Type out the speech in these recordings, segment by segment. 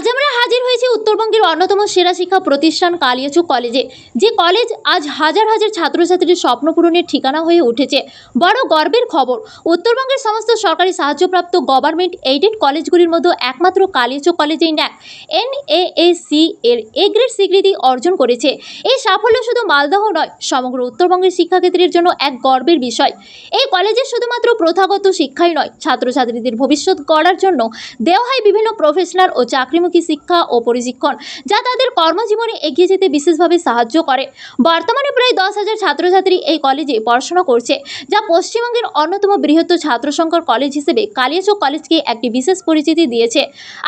আজ আমরা হাজির হয়েছি উত্তরবঙ্গের অন্যতম সেরা শিক্ষা প্রতিষ্ঠান কালিয়াচক কলেজে। যে কলেজ আজ হাজার হাজার ছাত্রছাত্রীর স্বপ্ন পূরণের ঠিকানা হয়ে উঠেছে। বড় গর্বের খবর, উত্তরবঙ্গের সমস্ত সরকারি সাহায্যপ্রাপ্ত গভর্নমেন্ট এইডেড কলেজগুলির মধ্যে একমাত্র কালিয়াচক কলেজেই ন্যাক NAAC এর A গ্রেড স্বীকৃতি অর্জন করেছে। এই সাফল্য শুধু মালদহ নয়, সমগ্র উত্তরবঙ্গের শিক্ষাক্ষেত্রের জন্য এক গর্বের বিষয়। এই কলেজে শুধুমাত্র প্রথাগত শিক্ষাই নয়, ছাত্রছাত্রীদের ভবিষ্যৎ গড়ার জন্য দেওয়া হয় বিভিন্ন প্রফেশনাল ও চাকরিমুখী শিক্ষা ও প্রশিক্ষণ, যা তাদের কর্মজীবনে এগিয়ে যেতে বিশেষভাবে সাহায্য করে। বর্তমানে প্রায় 10,000 ছাত্রছাত্রী এই কলেজে পড়াশোনা করছে, যা পশ্চিমবঙ্গের অন্যতম বৃহত্তর ছাত্র সংখ্যার কলেজ হিসেবে কালিয়াচক কলেজকে একটি বিশেষ পরিচিতি দিয়েছে।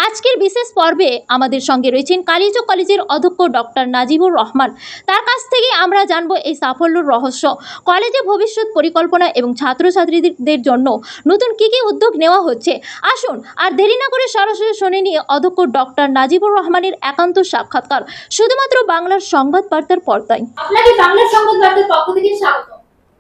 আজকের বিশেষ পর্বে আমাদের সঙ্গে রয়েছেন কালিয়াচক কলেজের অধ্যক্ষ ডক্টর নাজিবুর রহমান। তার কাছ থেকে আমরা জানব এই সাফল্যের রহস্য, কলেজে ভবিষ্যৎ পরিকল্পনা এবং ছাত্রছাত্রীদের জন্য নতুন কী কী উদ্যোগ নেওয়া হচ্ছে। আসুন আর দেরি না করে সরাসরি শুনে নিয়ে অধ্যক্ষ ডক্টর নাজিবুর রহমানের একান্ত সাক্ষাৎকার, শুধুমাত্র বাংলার সংবাদ বার্তার পর্দায়। আপনাকে বাংলার সংবাদ বার্তার পক্ষ থেকে স্বাগত।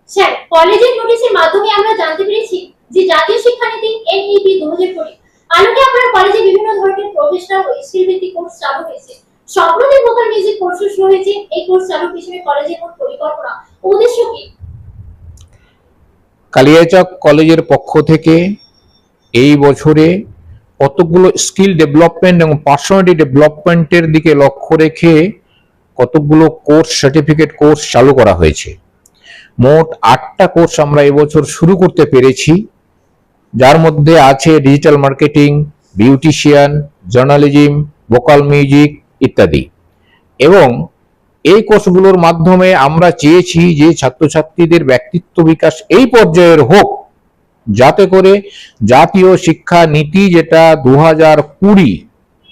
স্যার, কলেজের নোটিশের মাধ্যমে আমরা জানতে পেরেছি যে জাতীয় শিক্ষানীতি NEP 2020 আলোকে আপনার কলেজে বিভিন্ন ধরনের প্রফেশনাল ও স্কিল ভিত্তিক কোর্স চালু হয়েছে। সম্প্রতি ভোকাল মিউজিক কোর্স শুরু হয়েছে। এই কোর্স চালুর পিছনে কলেজের মোট পরিকল্পনা ও উদ্দেশ্য কি? কালিয়াচক কলেজের পক্ষ থেকে এই বছরে কতগুলো স্কিল ডেভেলপমেন্ট এবং পার্সোনালিটি ডেভেলপমেন্টের দিকে লক্ষ্য রেখে কতগুলো কোর্স, সার্টিফিকেট কোর্স চালু করা হয়েছে। মোট 8টা কোর্স আমরা এবছর শুরু করতে পেরেছি, যার মধ্যে আছে digital marketing, beautician, journalism, vocal music ইত্যাদি। এবং এই কোর্সগুলোর মাধ্যমে আমরা চেয়েছি যে ছাত্রছাত্রীদের ব্যক্তিত্ব বিকাশ এই পর্যায়ের হোক, যাতে করে জাতীয় শিক্ষা নীতি, যেটা 2020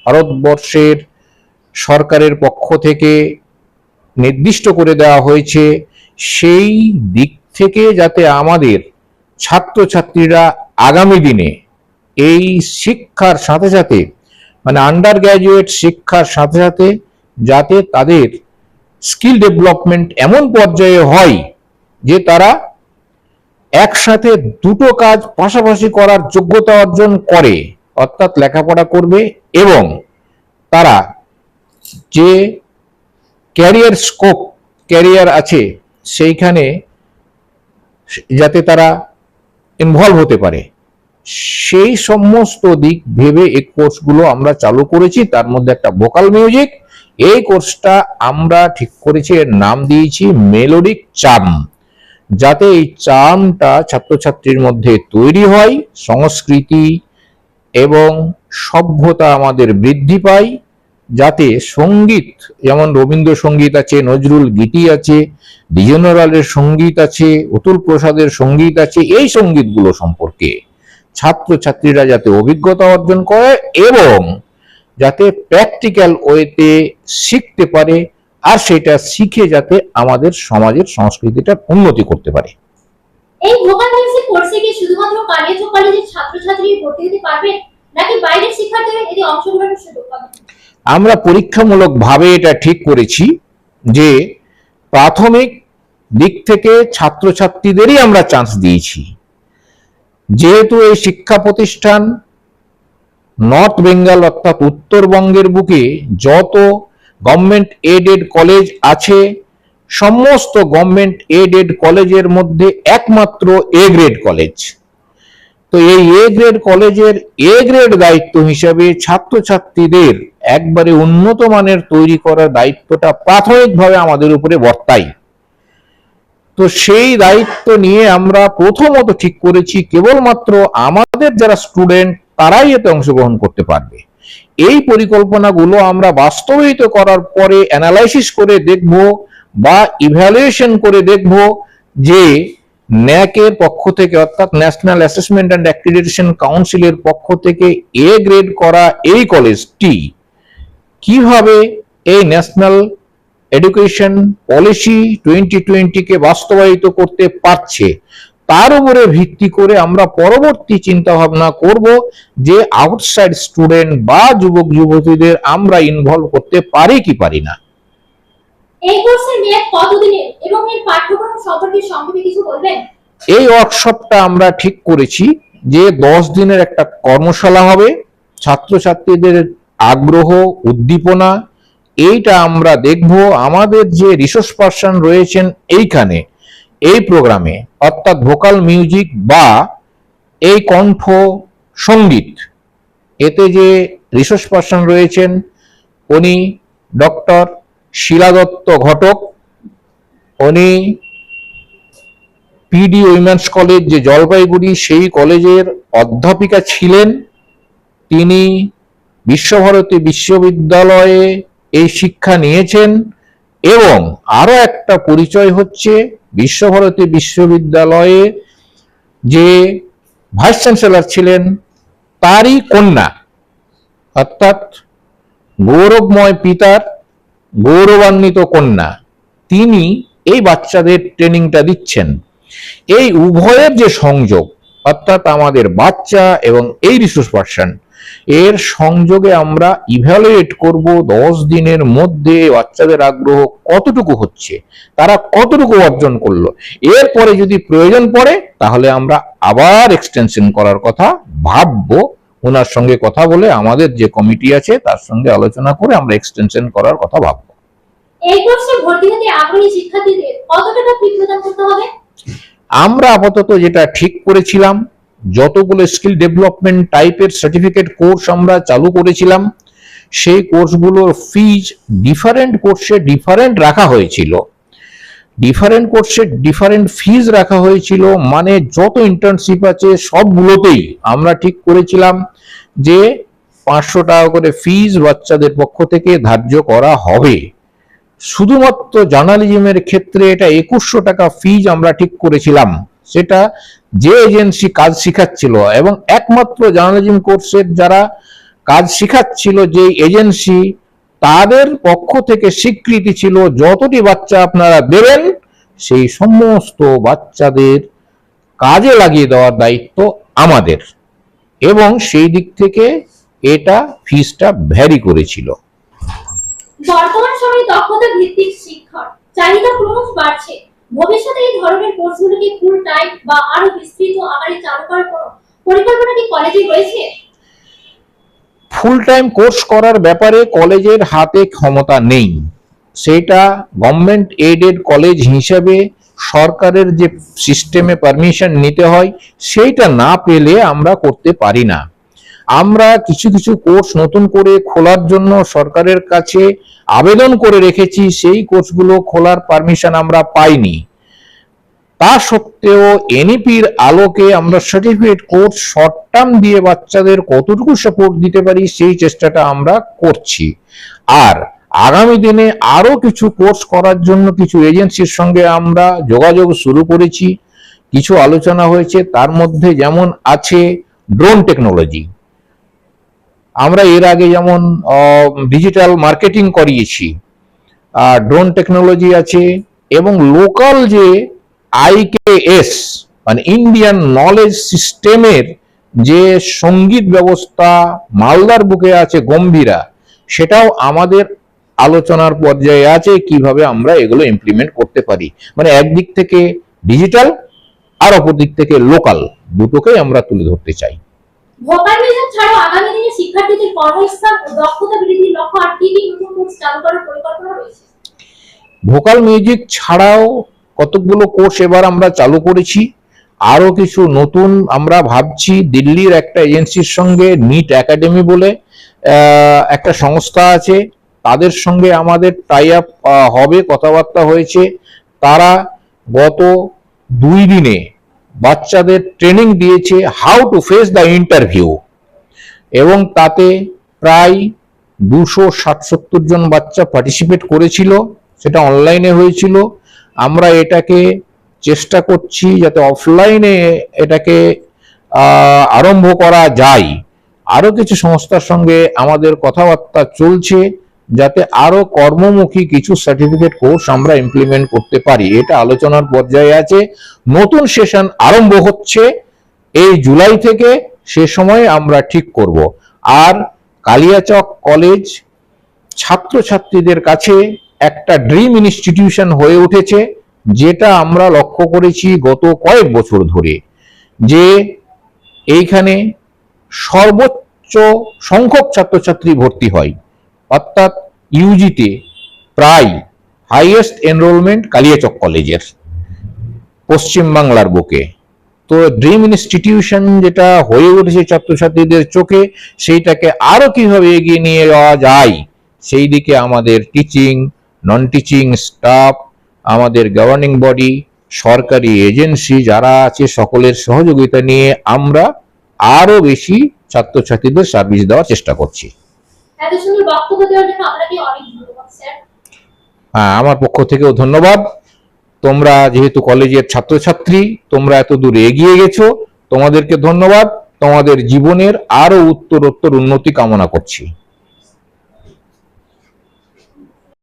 ভারতবর্ষের সরকারের পক্ষ থেকে নির্দিষ্ট করে দেওয়া হয়েছে, সেই দিক থেকে যাতে আমাদের ছাত্রছাত্রীরা আগামী দিনে এই শিক্ষার সাথে সাথে, মানে আন্ডার গ্র্যাজুয়েট শিক্ষার সাথে সাথে, যাতে তাদের স্কিল ডেভেলপমেন্ট এমন পর্যায়ে হয় যে তারা একসাথে দুটো কাজ পাশাপাশি করার যোগ্যতা অর্জন করে, অর্থাৎ লেখাপড়া করবে এবং তারা যে ক্যারিয়ার স্কোপ, ক্যারিয়ার আছে সেইখানে যাতে তারা ইনভলভ হতে পারে, সেই সমস্ত দিক ভেবে এই কোর্সগুলো আমরা চালু করেছি। তার মধ্যে একটা ভোকাল মিউজিক, এই কোর্সটা আমরা ঠিক করেছি, এর নাম দিয়েছি মেলোডিক চার্ম, যাতে এই চার্মটা ছাত্রছাত্রীর মধ্যে তৈরি হয়, সংস্কৃতি এবং সভ্যতা আমাদের বৃদ্ধি পায়, যাতে সঙ্গীত, যেমন রবীন্দ্রসঙ্গীত আছে, নজরুল গীতি আছে, দ্বিজেন্দ্রলালের সঙ্গীত আছে, অতুল প্রসাদের সঙ্গীত আছে, এই সঙ্গীতগুলো সম্পর্কে ছাত্রছাত্রীরা যাতে অভিজ্ঞতা অর্জন করে এবং যাতে প্র্যাকটিক্যাল ওয়েতে শিখতে পারে, আর সেটা শিখে যাতে আমাদের সমাজের সংস্কৃতিটার উন্নতি করতে পারে। এই ভোকাল মিউজিক কোর্সে কি শুধুমাত্র কালিয়াচক কলেজের ছাত্রছাত্রী ভর্তি হতে পারবে, নাকি বাইরের শিক্ষার্থীরা এতে অংশগ্রহণের সুযোগ পাবে? আমরা পরীক্ষামূলকভাবে এটা ঠিক করেছি যে প্রাথমিক দিক থেকে ছাত্রছাত্রীদেরই আমরা চান্স দিয়েছি। যেহেতু এই শিক্ষা প্রতিষ্ঠান নর্থ বেঙ্গল অর্থাৎ উত্তরবঙ্গের বুকে যত গভর্নমেন্ট এডেড কলেজ আছে, সমস্ত গভর্নমেন্ট এডেড কলেজের মধ্যে একমাত্র A গ্রেড কলেজ। তো এই A গ্রেড কলেজের A গ্রেড দায়িত্ব হিসাবে ছাত্রছাত্রীদের একবারে উন্নত মানের তৈরি করার দায়িত্বটা প্রাথমিকভাবে আমাদের উপরে বর্তায়। তো সেই দায়িত্ব নিয়ে আমরা প্রথমত ঠিক করেছি কেবলমাত্র আমাদের যারা স্টুডেন্ট তারাই এতে অংশগ্রহণ করতে পারবে। এই পরিকল্পনাগুলো আমরা বাস্তবায়িত করার পরে অ্যানালাইসিস করে দেখব বা ইভ্যালুয়েশন করে দেখব যে NAAC এর পক্ষ থেকে, অর্থাৎ ন্যাশনাল অ্যাসেসমেন্ট অ্যান্ড অ্যাক্রিডিটেশন কাউন্সিলের পক্ষ থেকে A গ্রেড করা এই কলেজটি কিভাবে এই ন্যাশনাল এডুকেশন পলিসি 2020 কে বাস্তবায়িত করতে পারছে, তার উপরে ভিত্তি করে আমরা পরবর্তী চিন্তা ভাবনা করব যে আউটসাইড স্টুডেন্ট বা যুবক যুবতীদের আমরা ইনভলভ করতে পারি কি পারি না। এই কোর্সের মেয়াদ কতদিনের এবং এর পাঠ্যক্রম সম্পর্কে সংক্ষেপে কিছু বলবেন? এই ওয়ার্কশপটা আমরা ঠিক করেছি যে 10 দিনের একটা কর্মশালা হবে, ছাত্রছাত্রীদের আগ্রহ, উদ্দীপনা, এইটা আমরা দেখব আমাদের যে রিসোর্স পার্সন রয়েছেন এইখানে এই প্রোগ্রামে, অর্থাৎ ভোকাল মিউজিক বা এই কণ্ঠ সঙ্গীত, এতে যে রিসোর্স পার্সন রয়েছেন উনি ডক্টর শিলা দত্ত ঘটক। উনি পিডি উইমেন্স কলেজ যে জলপাইগুড়ি সেই কলেজের অধ্যাপিকা ছিলেন। তিনি বিশ্বভারতী বিশ্ববিদ্যালয়ে এই শিক্ষা নিয়েছেন এবং আরো একটা পরিচয় হচ্ছে বিশ্বভারতী বিশ্ববিদ্যালয়ে যে ভাইস চ্যান্সেলর ছিলেন তারই কন্যা, অর্থাৎ গৌরবময় পিতার গৌরবান্বিত কন্যা, তিনি এই বাচ্চাদের ট্রেনিংটা দিচ্ছেন। এই উভয়ের যে সংযোগ, অর্থাৎ আমাদের বাচ্চা এবং এই রিসোর্স পার্সন, এর সংযোগে আমরা ইভ্যালুয়েট করব 10 দিনের মধ্যে বাচ্চাদের আগ্রহ কতটুকু হচ্ছে, তারা কতটুকু অর্জন করলো। এরপরে যদি প্রয়োজন পড়ে তাহলে আমরা আবার এক্সটেনশন করার কথা ভাববো। ওনার সঙ্গে কথা বলে আমাদের যে কমিটি আছে তার সঙ্গে আলোচনা করে আমরা এক্সটেনশন করার কথা ভাববো। এই কোর্সে ভর্তি হতে আগ্রহী শিক্ষার্থীদের কত টাকা ফি প্রদান করতে হবে? আমরা আপাতত যেটা ঠিক করেছিলাম, যতগুলো স্কিল ডেভেলপমেন্ট টাইপের সার্টিফিকেট কোর্স আমরা চালু করেছিলাম সেই কোর্সগুলোর ফিজ ডিফারেন্ট কোর্সে ডিফারেন্ট রাখা হয়েছিল। ডিফারেন্ট কোর্সে ডিফারেন্ট ফিজ রাখা হয়েছিল, মানে যত ইন্টার্নশিপ আছে সবগুলোতেই আমরা ঠিক করেছিলাম যে 500 টাকা করে ফিজ বাচ্চাদের পক্ষ থেকে ধার্য করা হবে। শুধুমাত্র জার্নালিজমের ক্ষেত্রে এটা 2100 টাকা ফিজ আমরা ঠিক করেছিলাম, সেটা যে এজেন্সি কাজ শিখাচ্ছিল এবং একমাত্র জার্নালিজম কোর্সের যারা কাজ শিখাচ্ছিল যে এজেন্সি, তাদের পক্ষ থেকে স্বীকৃতি ছিল যতটি বাচ্চা আপনারা দেবেন সেই সমস্ত বাচ্চাদের কাজে লাগিয়ে দেওয়ার দায়িত্ব আমাদের, এবং সেই দিক থেকে এটা ফিজটা ভ্যারি করেছিল। বর্তমান সময়ে দক্ষতা ভিত্তিক শিক্ষার চাহিদা ক্রমশ বাড়ছে। ভবিষ্যতে এই ধরনের কোর্সগুলোকে ফুল টাইম বা আরো বিস্তৃত আকারে চালু করার কোনো পরিকল্পনা কি কলেজে রয়েছে? ফুল টাইম কোর্স করার ব্যাপারে কলেজের হাতে ক্ষমতা নেই। সেটা গভর্নমেন্ট এডেড কলেজ হিসেবে সরকারের যে সিস্টেমে পারমিশন নিতে হয় সেইটা না পেলে আমরা করতে পারি না। আমরা কিছু কিছু কোর্স নতুন করে খোলার জন্য সরকারের কাছে আবেদন করে রেখেছি, সেই কোর্সগুলো খোলার পারমিশন আমরা পাইনি। তা সত্ত্বেও এনইপির আলোকে আমরা সার্টিফিকেট কোর্স শর্ট টার্ম দিয়ে বাচ্চাদের কতটুকু সাপোর্ট দিতে পারি সেই চেষ্টাটা আমরা করছি। আর আগামী দিনে আরো কিছু কোর্স করার জন্য কিছু এজেন্সির সঙ্গে আমরা যোগাযোগ শুরু করেছি, কিছু আলোচনা হয়েছে। তার মধ্যে যেমন আছে ড্রোন টেকনোলজি, আমরা এর আগে যেমন ডিজিটাল মার্কেটিং করিয়েছি, ড্রোন টেকনোলজি আছে, এবং লোকাল যে আইকেএস মানে ইন্ডিয়ান নলেজ সিস্টেমের যে সঙ্গীত ব্যবস্থা মালদার বুকে আছে গম্ভীরা, সেটাও আমাদের আলোচনার পর্যায়ে আছে কিভাবে আমরা এগুলো ইমপ্লিমেন্ট করতে পারি। মানে একদিক থেকে ডিজিটাল আর অপর দিক থেকে লোকাল, দুটোকেই আমরা তুলে ধরতে চাই। ভোকাল মিউজিক ছাড়াও আগামী দিনে শিক্ষার্থীদের কর্মস্থান ও দক্ষতা বৃদ্ধির লক্ষ্য আর কি কি নতুন কোর্স চালু করার পরিকল্পনা রয়েছে? ভোকাল মিউজিক ছাড়াও কতগুলো কোর্স এবার আমরা চালু করেছি, আরো কিছু নতুন আমরা ভাবছি। দিল্লির একটা এজেন্সির সঙ্গে নিট একাডেমি বলে একটা সংস্থা আছে, তাদের সঙ্গে আমাদের টাই আপ হবে, কথাবার্তা হয়েছে। তারা গত 2 দিনে বাচ্চাদের ট্রেনিং দিয়েছে how to face the interview, এবং তাতে প্রায় 260-70 জন বাচ্চা পার্টিসিপেট করেছিল। সেটা অনলাইনে হয়েছিল। আমরা এটাকে চেষ্টা করছি যাতে অফলাইনে এটাকে আরম্ভ করা যায়। আরো কিছু সংস্থার সঙ্গে আমাদের কথাবার্তা চলছে যাতে আরো কর্মমুখী কিছু সার্টিফিকেট কোর্স আমরা ইমপ্লিমেন্ট করতে পারি। এটা আলোচনার পর্যায়ে আছে। নতুন সেশন আরম্ভ হচ্ছে এই জুলাই থেকে, সে সময় আমরা ঠিক করব। আর কালিয়াচক কলেজ ছাত্রছাত্রীদের কাছে একটা ড্রিম ইনস্টিটিউশন হয়ে উঠেছে, যেটা আমরা লক্ষ্য করেছি গত কয়েক বছর ধরে, যে এইখানে সর্বোচ্চ সংখ্যক ছাত্রছাত্রী ভর্তি হয়, অর্থাৎ ইউজিতে প্রায় হাইয়েস্ট এনরোলমেন্ট কালিয়াচক কলেজের পশ্চিম বাংলার বুকে। তো ড্রিম ইনস্টিটিউশন যেটা হয়ে উঠেছে ছাত্রছাত্রীদের চোখে, সেইটাকে আরো কিভাবে এগিয়ে নিয়ে যাওয়া যায় সেই দিকে আমাদের টিচিং, নন টিচিং স্টাফ, আমাদের গভর্নিং বডি, সরকারি এজেন্সি যারা আছে সকলের সহযোগিতা নিয়ে আমরা আরো বেশি ছাত্রছাত্রীদের সার্ভিস দেওয়ার চেষ্টা করছি। এত সুন্দর বক্তব্য দেওয়ার জন্য আপনাকে অনেক ধন্যবাদ স্যার। হ্যাঁ, আমার পক্ষ থেকেও ধন্যবাদ। তোমরা যেহেতু কলেজের ছাত্রছাত্রী, তোমরা এত দূর এগিয়ে গেছো, তোমাদেরকে ধন্যবাদ। তোমাদের জীবনের আরো উত্তরোত্তর উন্নতি কামনা করছি।